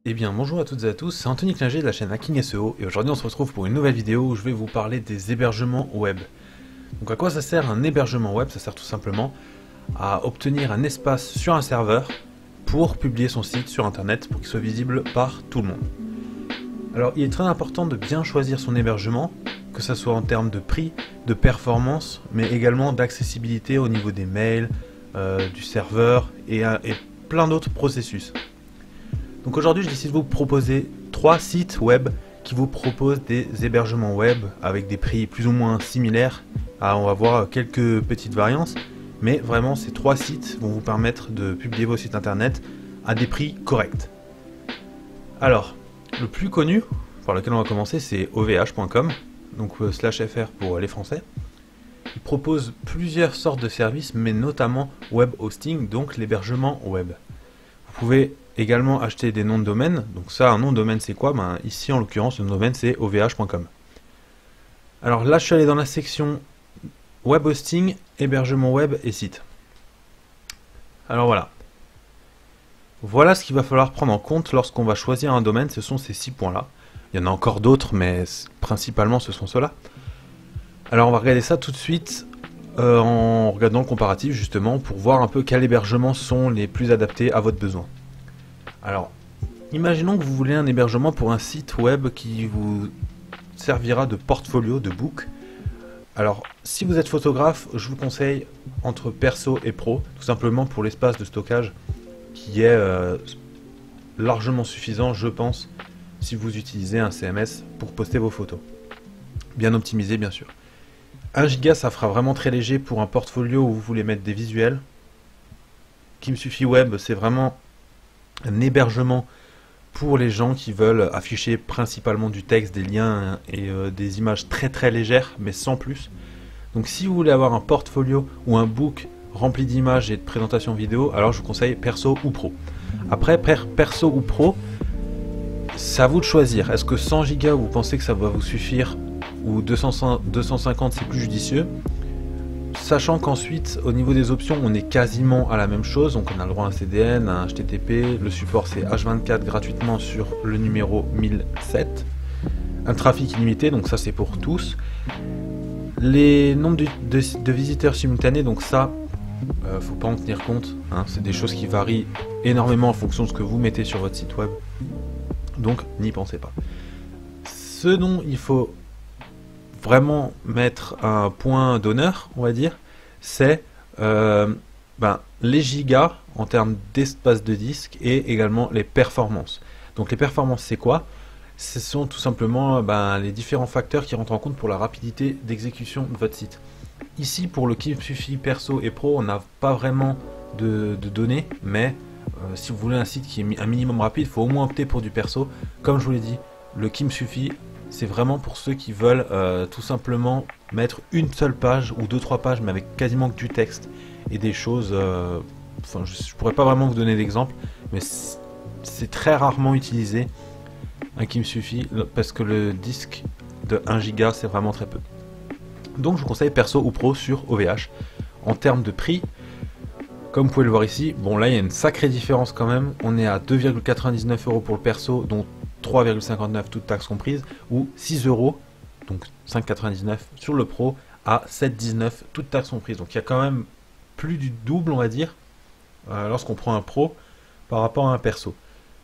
Eh bien bonjour à toutes et à tous, c'est Anthony Klinger de la chaîne Hacking SEO et aujourd'hui on se retrouve pour une nouvelle vidéo où je vais vous parler des hébergements web. Donc à quoi ça sert un hébergement web? Ça sert tout simplement à obtenir un espace sur un serveur pour publier son site sur internet pour qu'il soit visible par tout le monde. Alors il est très important de bien choisir son hébergement, que ce soit en termes de prix, de performance, mais également d'accessibilité au niveau des mails, du serveur et plein d'autres processus. Donc aujourd'hui je décide de vous proposer 3 sites web qui vous proposent des hébergements web avec des prix plus ou moins similaires. On va voir quelques petites variances, mais vraiment ces 3 sites vont vous permettre de publier vos sites internet à des prix corrects. Alors, le plus connu, par lequel on va commencer, c'est ovh.com, donc /fr pour les Français. Il propose plusieurs sortes de services, mais notamment web hosting, donc l'hébergement web. Vous pouvez également acheter des noms de domaine. Donc ça, un nom de domaine c'est quoi? Ici en l'occurrence, le nom de domaine c'est ovh.com. Alors là, je suis allé dans la section web hosting, hébergement web et site. Alors voilà ce qu'il va falloir prendre en compte lorsqu'on va choisir un domaine. Ce sont ces 6 points là. Il y en a encore d'autres, mais principalement ce sont ceux-là. Alors on va regarder ça tout de suite en regardant le comparatif justement pour voir un peu quels hébergements sont les plus adaptés à votre besoin. Alors, imaginons que vous voulez un hébergement pour un site web qui vous servira de portfolio, de book. Alors, si vous êtes photographe, je vous conseille entre perso et pro, tout simplement pour l'espace de stockage qui est largement suffisant, je pense, si vous utilisez un CMS pour poster vos photos. Bien optimisé, bien sûr. 1 Go, ça fera vraiment très léger pour un portfolio où vous voulez mettre des visuels. KimSufi Web, c'est vraiment un hébergement pour les gens qui veulent afficher principalement du texte, des liens et des images très très légères, mais sans plus. Donc si vous voulez avoir un portfolio ou un book rempli d'images et de présentations vidéo, alors je vous conseille perso ou pro. Après, perso ou pro, c'est à vous de choisir. Est-ce que 100 Go vous pensez que ça va vous suffire ou 250 c'est plus judicieux? Sachant qu'ensuite, au niveau des options, on est quasiment à la même chose. Donc on a le droit à un CDN, à un HTTP, le support c'est H24 gratuitement sur le numéro 1007. Un trafic illimité, donc ça c'est pour tous. Les nombres de visiteurs simultanés, donc ça, faut pas en tenir compte. C'est des choses qui varient énormément en fonction de ce que vous mettez sur votre site web. Donc n'y pensez pas. Ce dont il faut vraiment mettre un point d'honneur, on va dire, c'est les gigas en termes d'espace de disque et également les performances. Donc les performances c'est quoi? Ce sont tout simplement les différents facteurs qui rentrent en compte pour la rapidité d'exécution de votre site. Ici pour le KimSufi perso et pro, on n'a pas vraiment de données, mais si vous voulez un site qui est un minimum rapide, il faut au moins opter pour du perso. Comme je vous l'ai dit, le KimSufi c'est vraiment pour ceux qui veulent tout simplement mettre une seule page ou 2-3 pages, mais avec quasiment que du texte et des choses. Je pourrais pas vraiment vous donner d'exemple, mais c'est très rarement utilisé un KimSufi parce que le disque de 1 Go c'est vraiment très peu. Donc je vous conseille perso ou pro sur OVH. En termes de prix, comme vous pouvez le voir ici, bon là il y a une sacrée différence quand même. On est à 2,99 € pour le perso, dont 3,59 toutes taxes comprises, ou 6 €, donc 5,99 sur le pro, à 7,19 toutes taxes comprises. Donc il y a quand même plus du double, on va dire, lorsqu'on prend un pro par rapport à un perso.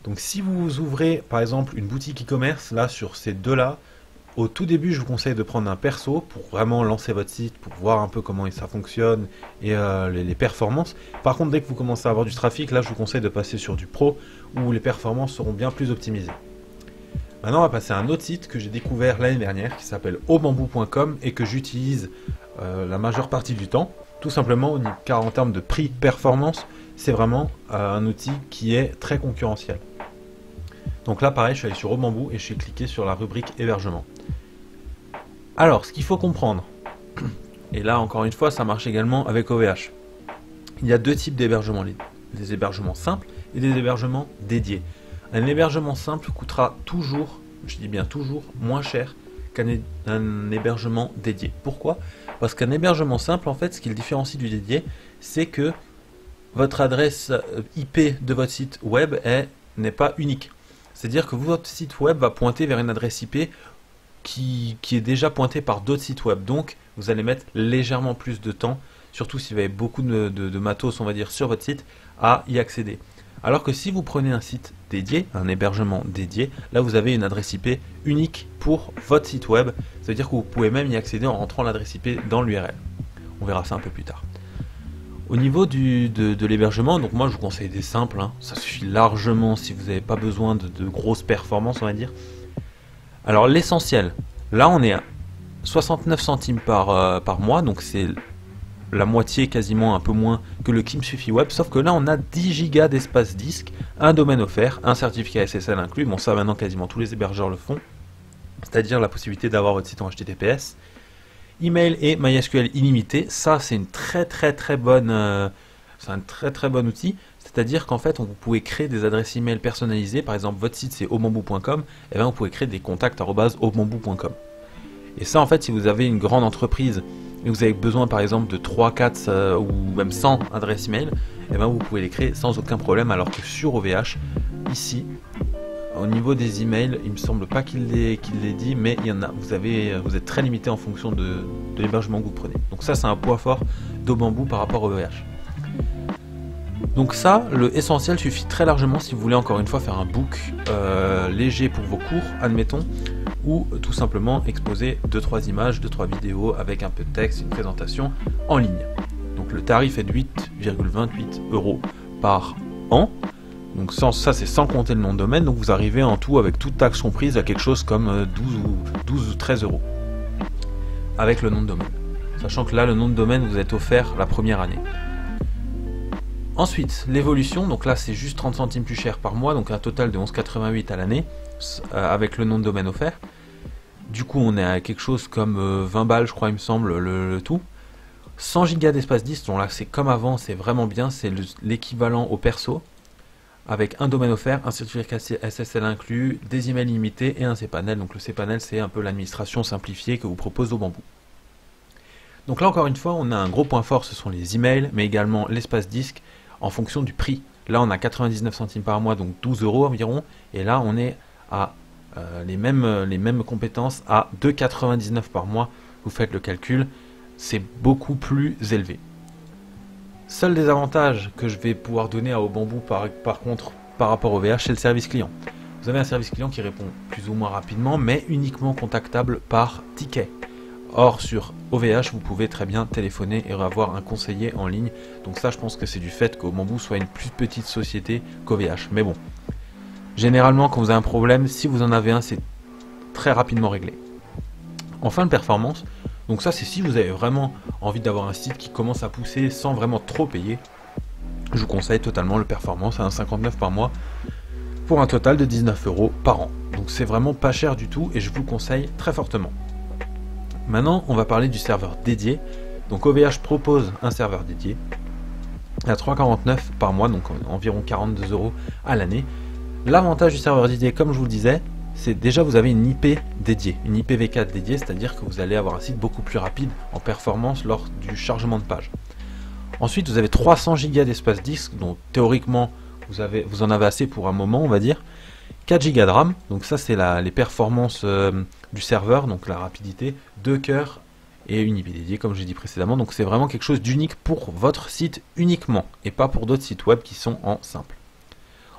Donc si vous ouvrez par exemple une boutique e-commerce, là sur ces deux-là, au tout début je vous conseille de prendre un perso pour vraiment lancer votre site, pour voir un peu comment ça fonctionne et les performances. Par contre dès que vous commencez à avoir du trafic, là je vous conseille de passer sur du pro où les performances seront bien plus optimisées. Maintenant on va passer à un autre site que j'ai découvert l'année dernière qui s'appelle obamboo.com et que j'utilise la majeure partie du temps, tout simplement car en termes de prix performance c'est vraiment un outil qui est très concurrentiel. Donc là pareil, je suis allé sur Obamboo et je suis cliqué sur la rubrique hébergement. Alors ce qu'il faut comprendre, et là encore une fois ça marche également avec OVH, il y a deux types d'hébergements, des hébergements simples et des hébergements dédiés. Un hébergement simple coûtera toujours, je dis bien toujours, moins cher qu'un hébergement dédié. Pourquoi? Parce qu'un hébergement simple, en fait, ce qui le différencie du dédié, c'est que votre adresse IP de votre site web n'est pas unique. C'est-à-dire que votre site web va pointer vers une adresse IP qui est déjà pointée par d'autres sites web. Donc, vous allez mettre légèrement plus de temps, surtout si vous avez beaucoup de matos, on va dire, sur votre site, à y accéder. Alors que si vous prenez un site dédié, un hébergement dédié, là vous avez une adresse IP unique pour votre site web. Ça veut dire que vous pouvez même y accéder en rentrant l'adresse IP dans l'URL. On verra ça un peu plus tard. Au niveau de l'hébergement, donc moi je vous conseille des simples, hein. Ça suffit largement si vous n'avez pas besoin de grosses performances, on va dire. Alors l'essentiel, là on est à 69 centimes par mois, donc c'est la moitié, quasiment un peu moins que le KimSuffit Web, sauf que là on a 10 Go d'espace disque, un domaine offert, un certificat SSL inclus. Bon, ça maintenant quasiment tous les hébergeurs le font, c'est-à-dire la possibilité d'avoir votre site en HTTPS, email et MySQL illimité. Ça c'est une très bonne, c'est un très bon outil. C'est-à-dire qu'en fait, vous pouvez créer des adresses email personnalisées. Par exemple, votre site c'est obamboo.com, et bien vous pouvez créer des contacts @obamboo.com. Et ça, en fait, si vous avez une grande entreprise et vous avez besoin, par exemple, de 3, 4 ou même 100 adresses email, et bien vous pouvez les créer sans aucun problème. Alors que sur OVH, ici, au niveau des emails, il me semble pas qu'il l'ait dit, mais il y en a. Vous êtes très limité en fonction de l'hébergement que vous prenez. Donc ça, c'est un point fort d'Obamboo par rapport au OVH. Donc ça, le essentiel suffit très largement si vous voulez encore une fois faire un book léger pour vos cours, admettons, ou tout simplement exposer 2-3 images, 2-3 vidéos avec un peu de texte, une présentation en ligne. Donc le tarif est de 8,28 € par an. Donc ça c'est sans compter le nom de domaine, donc vous arrivez en tout avec toute taxe comprise à quelque chose comme 12 ou 13 € avec le nom de domaine. Sachant que là le nom de domaine vous est offert la première année. Ensuite, l'évolution, donc là c'est juste 30 centimes plus cher par mois, donc un total de 11,88 à l'année, avec le nom de domaine offert. Du coup on est à quelque chose comme 20 balles je crois il me semble le tout. 100 Go d'espace disque, donc là c'est comme avant, c'est vraiment bien, c'est l'équivalent au perso, avec un domaine offert, un certificat SSL inclus, des emails illimités et un cPanel. Donc le cPanel c'est un peu l'administration simplifiée que vous propose Obamboo. Donc là encore une fois on a un gros point fort, ce sont les emails, mais également l'espace disque, en fonction du prix. Là on a 99 centimes par mois, donc 12 € environ, et là on est à les mêmes compétences à 2,99 € par mois. Vous faites le calcul, c'est beaucoup plus élevé. Seuls des avantages que je vais pouvoir donner à Obamboo par contre par rapport au VH, c'est le service client. Vous avez un service client qui répond plus ou moins rapidement, mais uniquement contactable par ticket. Or sur OVH vous pouvez très bien téléphoner et avoir un conseiller en ligne. Donc ça je pense que c'est du fait qu'Obamboo soit une plus petite société qu'OVH. Mais bon, généralement quand vous avez un problème, si vous en avez un, c'est très rapidement réglé. Enfin le performance, donc ça c'est si vous avez vraiment envie d'avoir un site qui commence à pousser sans vraiment trop payer. Je vous conseille totalement le performance à 1,59 € par mois pour un total de 19 € par an. Donc c'est vraiment pas cher du tout et je vous le conseille très fortement. Maintenant, on va parler du serveur dédié. Donc OVH propose un serveur dédié à 3,49 € par mois, donc environ 42 € à l'année. L'avantage du serveur dédié, comme je vous le disais, c'est déjà vous avez une IP dédiée, une IPv4 dédiée, c'est-à-dire que vous allez avoir un site beaucoup plus rapide en performance lors du chargement de page. Ensuite, vous avez 300 Go d'espace disque, donc théoriquement vous en avez assez pour un moment, on va dire. 4 Go de RAM, donc ça c'est les performances du serveur, donc la rapidité, 2 cœurs et une IP dédiée comme j'ai dit précédemment. Donc c'est vraiment quelque chose d'unique pour votre site uniquement et pas pour d'autres sites web qui sont en simple.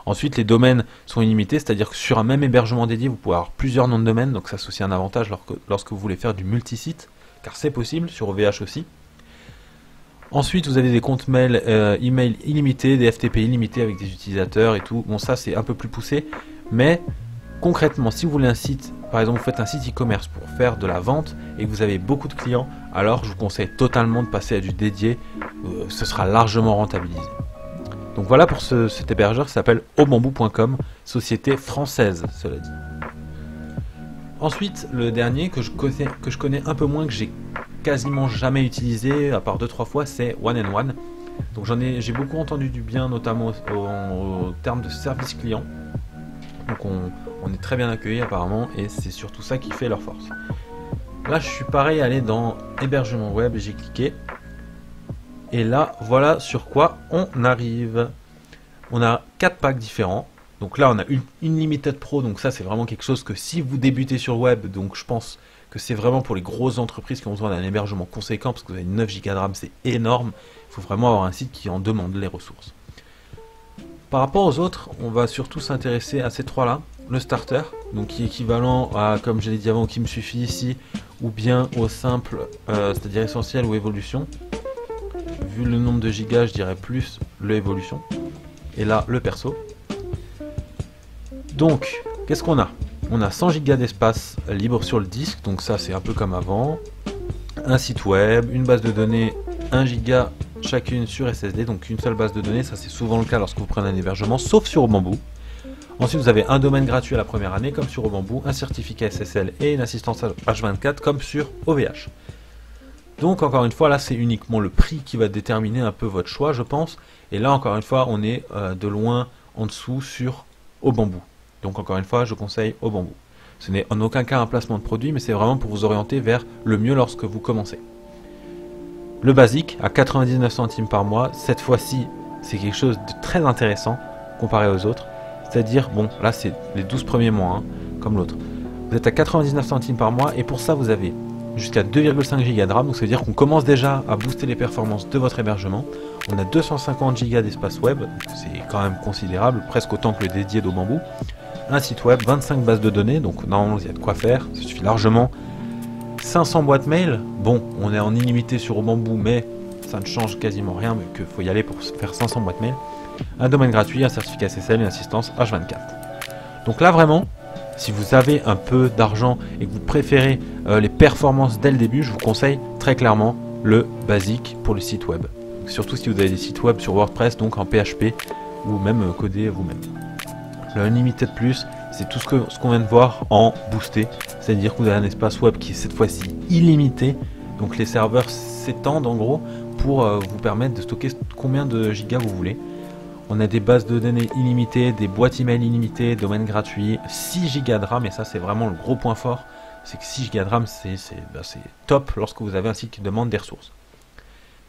Ensuite les domaines sont illimités, c'est-à-dire que sur un même hébergement dédié vous pouvez avoir plusieurs noms de domaine, donc ça c'est aussi un avantage lorsque vous voulez faire du multisite, car c'est possible sur OVH aussi. Ensuite vous avez des comptes mail, email illimités, des FTP illimités avec des utilisateurs et tout. Bon ça c'est un peu plus poussé, mais concrètement si vous voulez un site, par exemple vous faites un site e-commerce pour faire de la vente et que vous avez beaucoup de clients, alors je vous conseille totalement de passer à du dédié, ce sera largement rentabilisé. Donc voilà pour cet hébergeur qui s'appelle obamboo.com, société française cela dit. Ensuite le dernier que je connais un peu moins, que j'ai quasiment jamais utilisé à part 2-3 fois, c'est One & One. Donc j'ai beaucoup entendu du bien, notamment au terme de service client. Donc on est très bien accueilli apparemment et c'est surtout ça qui fait leur force. Là je suis pareil allé dans hébergement web et j'ai cliqué. Et là voilà sur quoi on arrive. On a 4 packs différents. Donc là, on a une Limited Pro, donc ça c'est vraiment quelque chose que si vous débutez sur le web, donc je pense que c'est vraiment pour les grosses entreprises qui ont besoin d'un hébergement conséquent, parce que vous avez 9 Go de RAM, c'est énorme. Il faut vraiment avoir un site qui en demande les ressources. Par rapport aux autres, on va surtout s'intéresser à ces trois-là. Le starter, donc qui est équivalent à, comme je l'ai dit avant, qui me suffit ici, ou bien au simple, c'est-à-dire essentiel ou évolution. Vu le nombre de gigas, je dirais plus le évolution. Et là, le perso. Donc, qu'est-ce qu'on a? On a 100 Go d'espace libre sur le disque, donc ça c'est un peu comme avant. Un site web, une base de données, 1 Go chacune sur SSD, donc une seule base de données, ça c'est souvent le cas lorsque vous prenez un hébergement, sauf sur Obamboo. Ensuite vous avez un domaine gratuit à la première année comme sur Obamboo, un certificat SSL et une assistance H24 comme sur OVH. Donc encore une fois là c'est uniquement le prix qui va déterminer un peu votre choix je pense, et là encore une fois on est de loin en dessous sur Obamboo. Donc encore une fois je conseille Obamboo. Ce n'est en aucun cas un placement de produit, mais c'est vraiment pour vous orienter vers le mieux lorsque vous commencez. Le basique à 99 centimes par mois, cette fois-ci c'est quelque chose de très intéressant comparé aux autres. C'est-à-dire, bon là c'est les 12 premiers mois hein, comme l'autre. Vous êtes à 99 centimes par mois et pour ça vous avez jusqu'à 2,5 Go de RAM, donc ça veut dire qu'on commence déjà à booster les performances de votre hébergement. On a 250 Go d'espace web, c'est quand même considérable, presque autant que le dédié d'Obamboo. Un site web, 25 bases de données, donc normalement il y a de quoi faire, ça suffit largement. 500 boîtes mail, bon on est en illimité sur Obamboo mais ça ne change quasiment rien, mais qu'il faut y aller pour faire 500 boîtes mail. Un domaine gratuit, un certificat SSL et une assistance H24. Donc là vraiment, si vous avez un peu d'argent et que vous préférez les performances dès le début, je vous conseille très clairement le basique pour le site web. Surtout si vous avez des sites web sur WordPress, donc en PHP ou même coder vous-même. Le Unlimited Plus, c'est tout ce qu'on vient de voir en boosté, c'est-à-dire que vous avez un espace web qui est cette fois-ci illimité, donc les serveurs s'étendent en gros pour vous permettre de stocker combien de gigas vous voulez. On a des bases de données illimitées, des boîtes email illimitées, domaine gratuit, 6 Go de RAM, et ça c'est vraiment le gros point fort, c'est que 6 Go de RAM c'est top lorsque vous avez un site qui demande des ressources.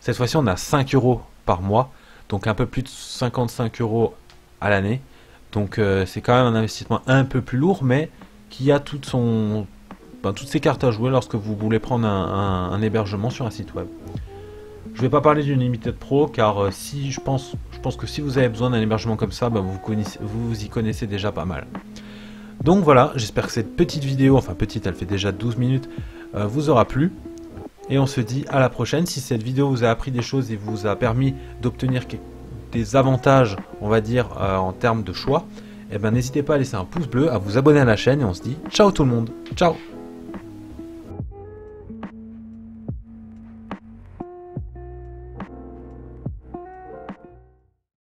Cette fois-ci on a 5 € par mois, donc un peu plus de 55 € à l'année, donc c'est quand même un investissement un peu plus lourd, mais qui a toutes ses cartes à jouer lorsque vous voulez prendre un hébergement sur un site web. Je ne vais pas parler d'une Limited Pro car si je pense que si vous avez besoin d'un hébergement comme ça, vous y connaissez déjà pas mal. Donc voilà, j'espère que cette petite vidéo, enfin petite, elle fait déjà 12 minutes, vous aura plu. Et on se dit à la prochaine. Si cette vidéo vous a appris des choses et vous a permis d'obtenir des avantages, on va dire, en termes de choix, eh ben, n'hésitez pas à laisser un pouce bleu, à vous abonner à la chaîne et on se dit ciao tout le monde, ciao.